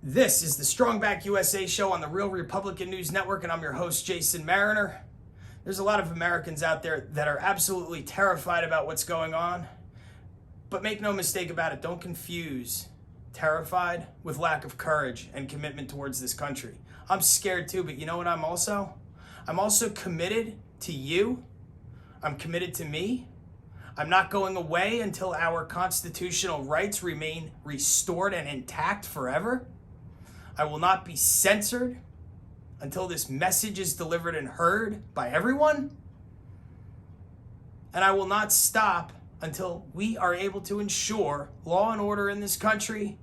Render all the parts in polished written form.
This is the Strong Back USA show on the Real Republican News Network, and I'm your host, Jason Mariner. There's a lot of Americans out there that are absolutely terrified about what's going on. But make no mistake about it, don't confuse terrified with lack of courage and commitment towards this country. I'm scared too, but you know what I'm also? I'm also committed to you. I'm committed to me. I'm not going away until our constitutional rights remain restored and intact forever. I will not be censored until this message is delivered and heard by everyone. And I will not stop until we are able to ensure law and order in this country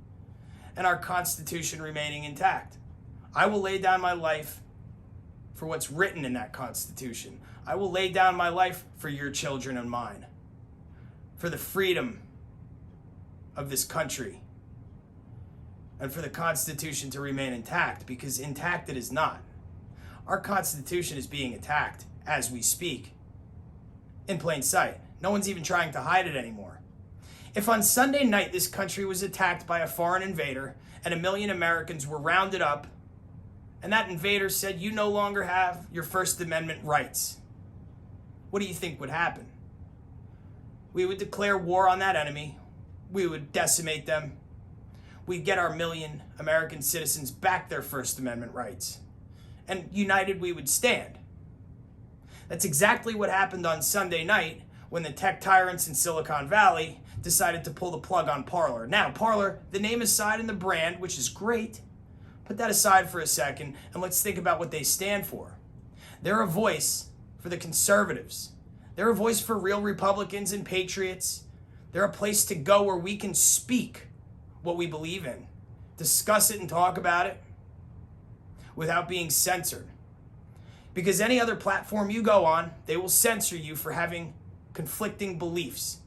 and our Constitution remaining intact. I will lay down my life for what's written in that Constitution. I will lay down my life for your children and mine, for the freedom of this country, and for the Constitution to remain intact, because intact it is not. Our Constitution is being attacked as we speak, in plain sight. No one's even trying to hide it anymore. If on Sunday night this country was attacked by a foreign invader and 1 million Americans were rounded up, and that invader said you no longer have your First Amendment rights, what do you think would happen? We would declare war on that enemy. We would decimate them. We'd get our 1 million American citizens back their First Amendment rights. And united we would stand. That's exactly what happened on Sunday night when the tech tyrants in Silicon Valley decided to pull the plug on Parler. Now, Parler, the name aside and the brand, which is great, put that aside for a second and let's think about what they stand for. They're a voice for the conservatives. They're a voice for real Republicans and patriots. They're a place to go where we can speak what we believe in, discuss it and talk about it without being censored. Because any other platform you go on, they will censor you for having conflicting beliefs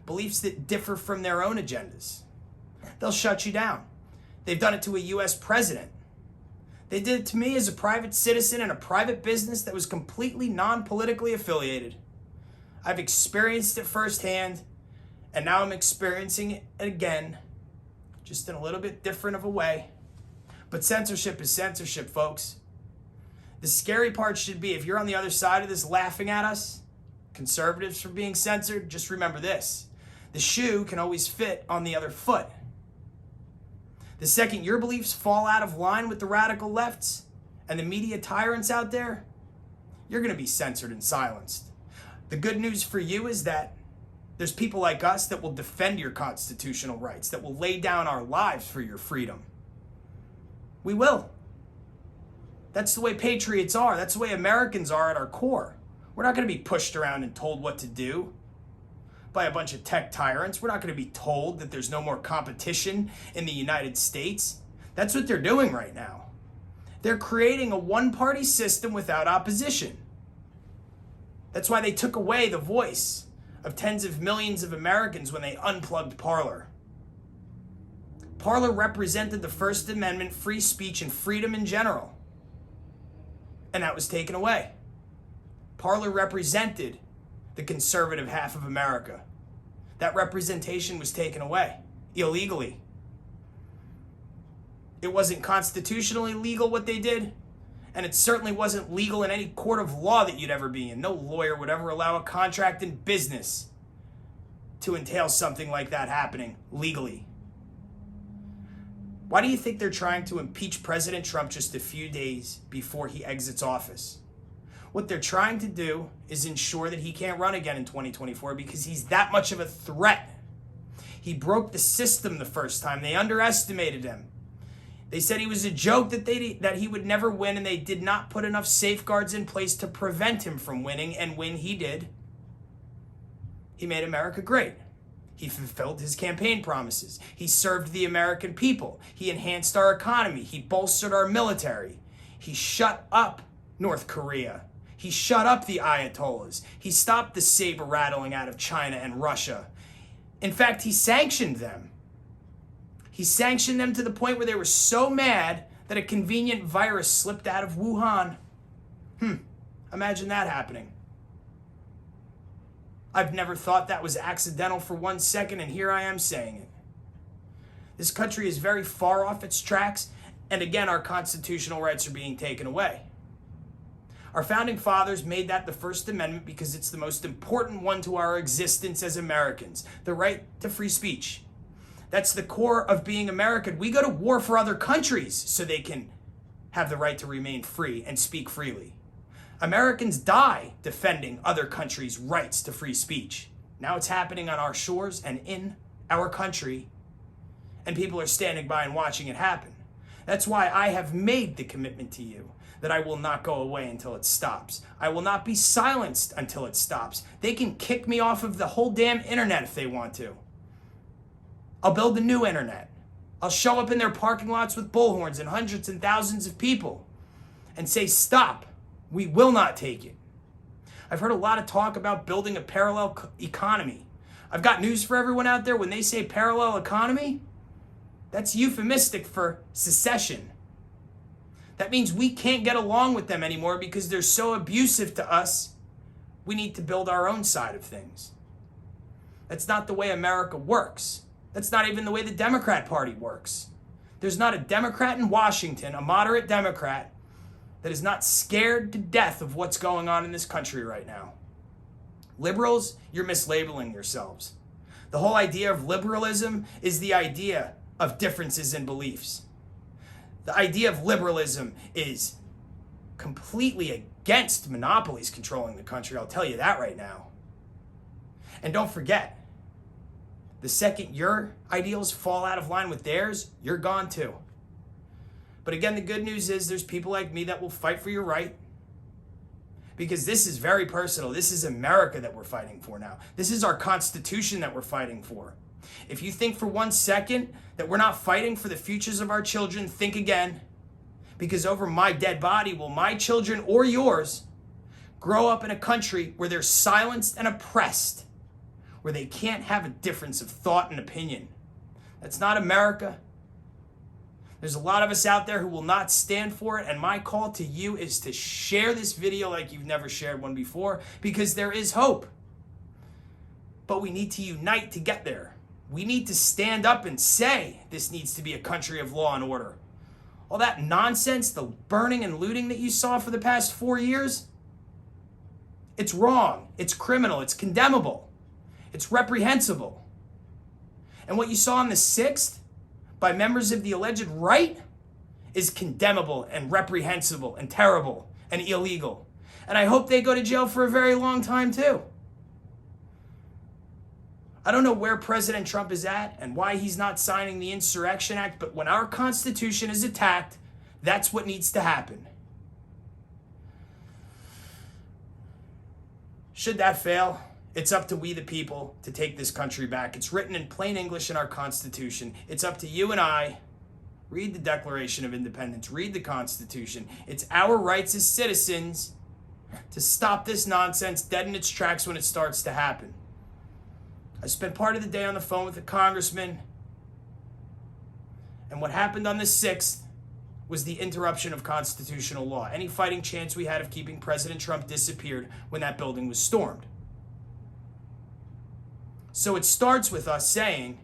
that differ from their own agendas. They'll shut you down. They've done it to a U.S. president. They did it to me as a private citizen in a private business that was completely non-politically affiliated. I've experienced it firsthand, and now I'm experiencing it again, just in a little bit different of a way. But censorship is censorship, folks. The scary part should be, if you're on the other side of this laughing at us, conservatives, for being censored, just remember this. The shoe can always fit on the other foot. The second your beliefs fall out of line with the radical lefts and the media tyrants out there, you're going to be censored and silenced. The good news for you is that there's people like us that will defend your constitutional rights, that will lay down our lives for your freedom. We will. That's the way patriots are. That's the way Americans are at our core. We're not going to be pushed around and told what to do by a bunch of tech tyrants. We're not going to be told that there's no more competition in the United States. That's what they're doing right now. They're creating a one-party system without opposition. That's why they took away the voice of tens of millions of Americans when they unplugged Parler. Parler represented the First Amendment, free speech, and freedom in general. And that was taken away. Parler represented the conservative half of America. That representation was taken away illegally. It wasn't constitutionally legal what they did, and it certainly wasn't legal in any court of law that you'd ever be in. No lawyer would ever allow a contract in business to entail something like that happening legally. Why do you think they're trying to impeach President Trump just a few days before he exits office? What they're trying to do is ensure that he can't run again in 2024 because he's that much of a threat. He broke the system the first time. They underestimated him. They said he was a joke that he would never win, and they did not put enough safeguards in place to prevent him from winning, and when he did, he made America great. He fulfilled his campaign promises. He served the American people. He enhanced our economy. He bolstered our military. He shut up North Korea. He shut up the Ayatollahs. He stopped the saber rattling out of China and Russia. In fact, he sanctioned them. He sanctioned them to the point where they were so mad that a convenient virus slipped out of Wuhan. Imagine that happening. I've never thought that was accidental for 1 second, and here I am saying it. This country is very far off its tracks, And again, our constitutional rights are being taken away. Our founding fathers made that the First Amendment because it's the most important one to our existence as Americans, the right to free speech. That's the core of being American. We go to war for other countries so they can have the right to remain free and speak freely. Americans die defending other countries' rights to free speech. Now it's happening on our shores and in our country, and people are standing by and watching it happen. That's why I have made the commitment to you that I will not go away until it stops. I will not be silenced until it stops. They can kick me off of the whole damn internet if they want to. I'll build a new internet. I'll show up in their parking lots with bullhorns and hundreds and thousands of people and say, stop. We will not take it. I've heard a lot of talk about building a parallel economy. I've got news for everyone out there. When they say parallel economy, that's euphemistic for secession. That means we can't get along with them anymore because they're so abusive to us. We need to build our own side of things. That's not the way America works. That's not even the way the Democrat Party works. There's not a Democrat in Washington, a moderate Democrat, that is not scared to death of what's going on in this country right now. Liberals, you're mislabeling yourselves. The whole idea of liberalism is the idea of differences in beliefs. The idea of liberalism is completely against monopolies controlling the country. I'll tell you that right now. And don't forget, the second your ideals fall out of line with theirs, you're gone too. But again, the good news is there's people like me that will fight for your right, because this is very personal. This is America that we're fighting for now. This is our Constitution that we're fighting for. If you think for 1 second that we're not fighting for the futures of our children, think again. Because over my dead body will my children or yours grow up in a country where they're silenced and oppressed, where they can't have a difference of thought and opinion. That's not America. There's a lot of us out there who will not stand for it, and my call to you is to share this video like you've never shared one before, because there is hope. But we need to unite to get there. We need to stand up and say this needs to be a country of law and order. All that nonsense, the burning and looting that you saw for the past 4 years, it's wrong, it's criminal, it's condemnable, it's reprehensible. And what you saw on the 6th by members of the alleged right is condemnable and reprehensible and terrible and illegal. And I hope they go to jail for a very long time too. I don't know where President Trump is at and why he's not signing the Insurrection Act, but when our Constitution is attacked, that's what needs to happen. Should that fail, it's up to we the people to take this country back. It's written in plain English in our Constitution. It's up to you and I. Read the Declaration of Independence. Read the Constitution. It's our rights as citizens to stop this nonsense dead in its tracks when it starts to happen. I spent part of the day on the phone with a congressman, and what happened on the 6th was the interruption of constitutional law. Any fighting chance we had of keeping President Trump disappeared when that building was stormed. So it starts with us saying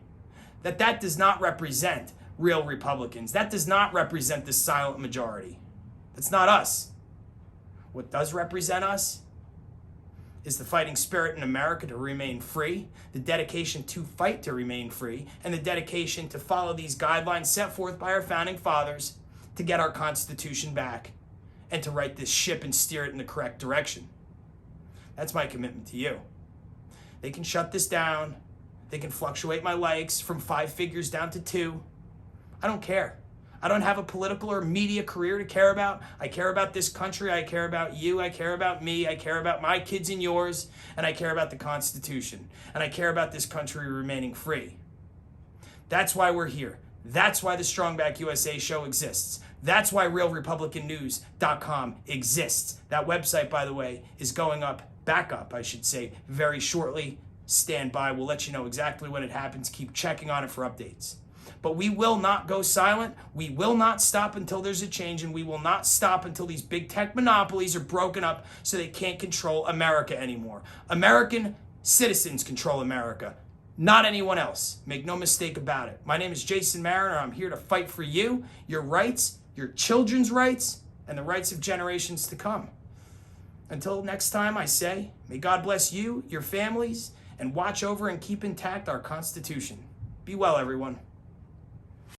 that that does not represent real Republicans. That does not represent the silent majority. That's not us. What does represent us is the fighting spirit in America to remain free, the dedication to fight to remain free, and the dedication to follow these guidelines set forth by our founding fathers to get our Constitution back and to right this ship and steer it in the correct direction. That's my commitment to you. They can shut this down. They can fluctuate my likes from 5 figures down to 2. I don't care. I don't have a political or media career to care about. I care about this country. I care about you. I care about me. I care about my kids and yours. And I care about the Constitution. And I care about this country remaining free. That's why we're here. That's why the Strong Back USA show exists. That's why RealRepublicanNews.com exists. That website, by the way, is going back up, I should say, very shortly. Stand by. We'll let you know exactly when it happens. Keep checking on it for updates. But we will not go silent. We will not stop until there's a change, and we will not stop until these big tech monopolies are broken up so they can't control America anymore. American citizens control America, not anyone else. Make no mistake about it. My name is Jason Mariner. I'm here to fight for you, your rights, your children's rights, and the rights of generations to come. Until next time, I say, may God bless you, your families, and watch over and keep intact our Constitution. Be well, everyone.